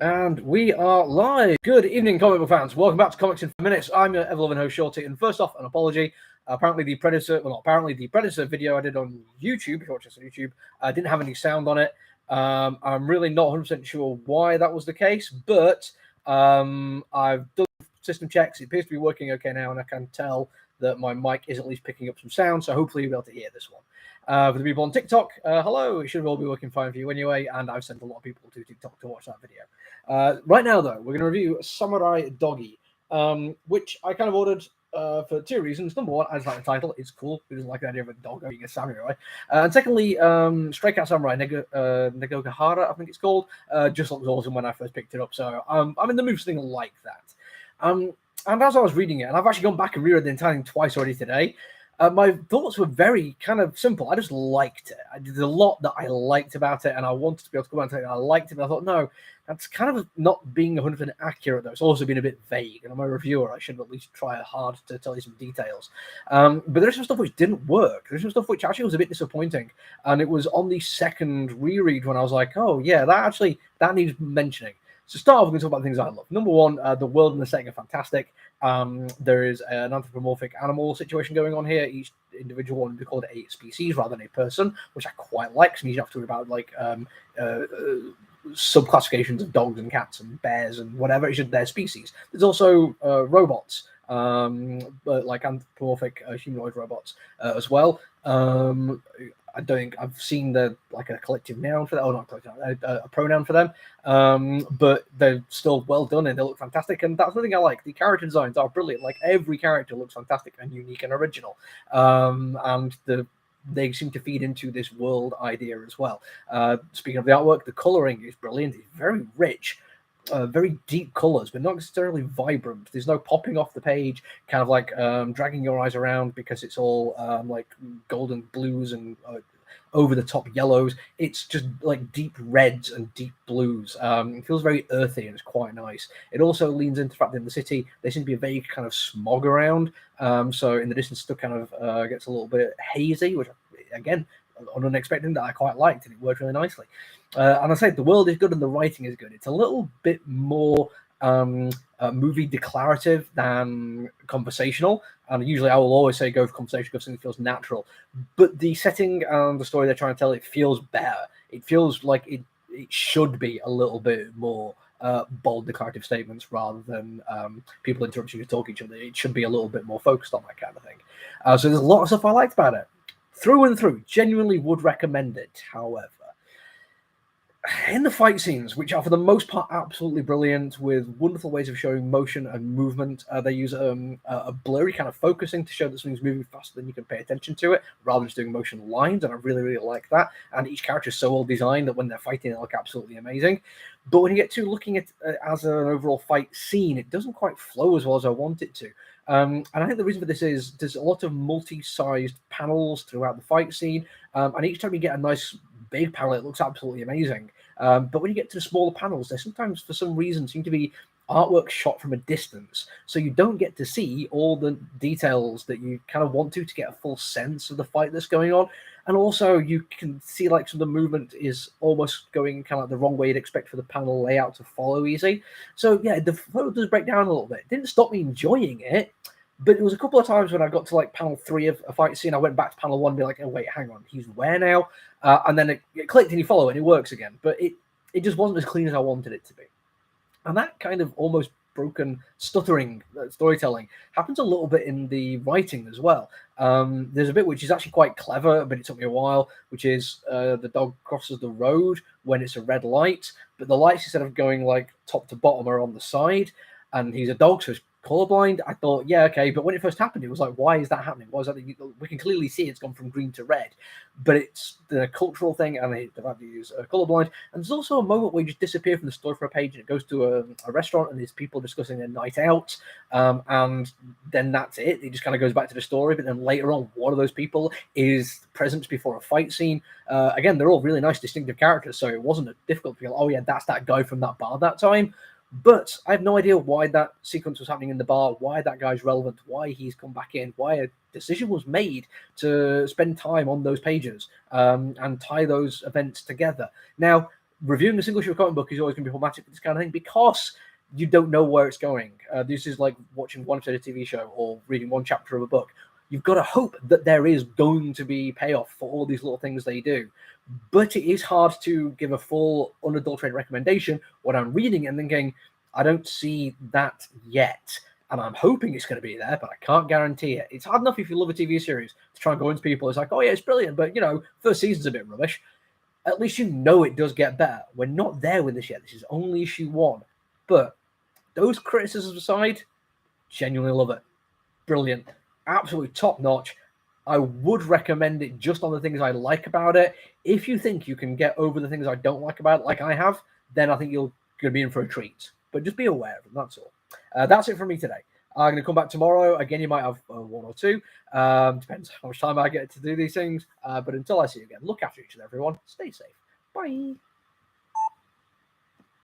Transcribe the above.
And we are live. Good evening, comic book fans. Welcome back to Comics in 5 Minutes. I'm your ever-loving host, Shorty. And first off, an apology. Apparently the Predator video I did on YouTube, if you watch this on YouTube, didn't have any sound on it. I'm really not 100% sure why that was the case, but I've done system checks. It appears to be working okay now, and I can tell that my mic is at least picking up some sound, so hopefully you'll be able to hear this one. For the people on TikTok, hello. It should all be working fine for you anyway, and I've sent a lot of people to TikTok to watch that video. Right now, though, we're going to review Samurai Doggy, which I kind of ordered for two reasons. Number one, I just like the title. It's cool. Who doesn't like the idea of a dog being a samurai? And secondly, Stray Cat Samurai Negogahara, I think it's called, just looks awesome when I first picked it up. So I'm in the mood for something like that. And as I was reading it, and I've actually gone back and reread the entire thing twice already today, my thoughts were very kind of simple. I just liked it. There's a lot that I liked about it, and I wanted to be able to go out and tell you I liked it, but I thought, no, that's kind of not being 100% accurate, though. It's also been a bit vague, and I'm a reviewer. I should at least try hard to tell you some details. But there's some stuff which didn't work. There's some stuff which actually was a bit disappointing, and it was on the second reread when I was like, oh, yeah, that needs mentioning. So start off, we're going to talk about things I love. Number one, the world and the setting are fantastic. There is an anthropomorphic animal situation going on here. Each individual one would be called a species rather than a person, which I quite like. So you have to worry about like sub-classifications of dogs and cats and bears and whatever. It's just their species. There's also robots, but like anthropomorphic humanoid robots as well. I don't think I've seen a collective noun for that, or not collective, a pronoun for them. But they're still well done and they look fantastic. And that's the thing I like. The character designs are brilliant. Like every character looks fantastic and unique and original. And they seem to feed into this world idea as well. Speaking of the artwork, the coloring is brilliant. It's very rich. Very deep colors, but not necessarily vibrant. There's no popping off the page, kind of like dragging your eyes around because it's all like golden blues and over the top yellows. It's just like deep reds and deep blues. It feels very earthy and it's quite nice. It also leans into the fact that in the city there seems to be a vague kind of smog around. So in the distance, stuff kind of gets a little bit hazy, which again, unexpected, that I quite liked, and it worked really nicely. And I say the world is good and the writing is good. It's a little bit more movie declarative than conversational. And usually I will always say go for conversation because something feels natural. But the setting and the story they're trying to tell, it feels better. It feels like it should be a little bit more bold declarative statements rather than people interrupting you to talk each other. It should be a little bit more focused on that kind of thing. So there's a lot of stuff I liked about it. Through and through, genuinely would recommend it. However, in the fight scenes, which are for the most part absolutely brilliant, with wonderful ways of showing motion and movement, they use a blurry kind of focusing to show that something's moving faster than you can pay attention to it, rather than just doing motion lines, and I really, really like that. And each character is so well designed that when they're fighting, they look absolutely amazing. But when you get to looking at as an overall fight scene, it doesn't quite flow as well as I want it to. And I think the reason for this is there's a lot of multi-sized panels throughout the fight scene, and each time you get a nice big panel, it looks absolutely amazing. But when you get to the smaller panels, there sometimes, for some reason, seem to be artwork shot from a distance, so you don't get to see all the details that you kind of want to get a full sense of the fight that's going on. And also you can see like some of the movement is almost going kind of like the wrong way you'd expect for the panel layout to follow easy. So yeah, the photo does break down a little bit. It didn't stop me enjoying it, but it was a couple of times when I got to like panel 3 of a fight scene, I went back to panel 1 and be like, oh wait, hang on, he's where now? And then it clicked and you follow it and it works again. But it just wasn't as clean as I wanted it to be. And that kind of almost broken, stuttering storytelling happens a little bit in the writing as well. There's a bit which is actually quite clever, but it took me a while, which is the dog crosses the road when it's a red light, but the lights, instead of going like top to bottom, are on the side, and he's a dog, so it's colorblind. I thought, yeah, okay, but when it first happened, it was like, why is that happening? Why is that? We can clearly see it's gone from green to red, but it's the cultural thing, and they've had to use colorblind. And there's also a moment where you just disappear from the story for a page, and it goes to a restaurant, and there's people discussing their night out, and then that's it. It just kind of goes back to the story. But then later on, one of those people is present before a fight scene. Again, they're all really nice, distinctive characters, so it wasn't difficult to feel, oh yeah, that's that guy from that bar that time. But I have no idea why that sequence was happening in the bar, why that guy's relevant, why he's come back in, why a decision was made to spend time on those pages and tie those events together. Now, reviewing a single issue of a comic book is always going to be problematic for this kind of thing because you don't know where it's going. This is like watching one episode of a TV show or reading one chapter of a book. You've got to hope that there is going to be payoff for all these little things they do. But it is hard to give a full, unadulterated recommendation when I'm reading and thinking, I don't see that yet. And I'm hoping it's going to be there, but I can't guarantee it. It's hard enough if you love a TV series to try and go into people. It's like, oh yeah, it's brilliant, but first season's a bit rubbish. At least it does get better. We're not there with this yet. This is only issue 1. But those criticisms aside, genuinely love it. Brilliant. Absolutely top notch. I would recommend it just on the things I like about it. If you think you can get over the things I don't like about it, like I have, then I think you're going to be in for a treat. But just be aware of them, that's all. That's it from me today. I'm going to come back tomorrow. Again, you might have 1 or 2. Depends how much time I get to do these things. But until I see you again, look after each other, everyone. Stay safe. Bye.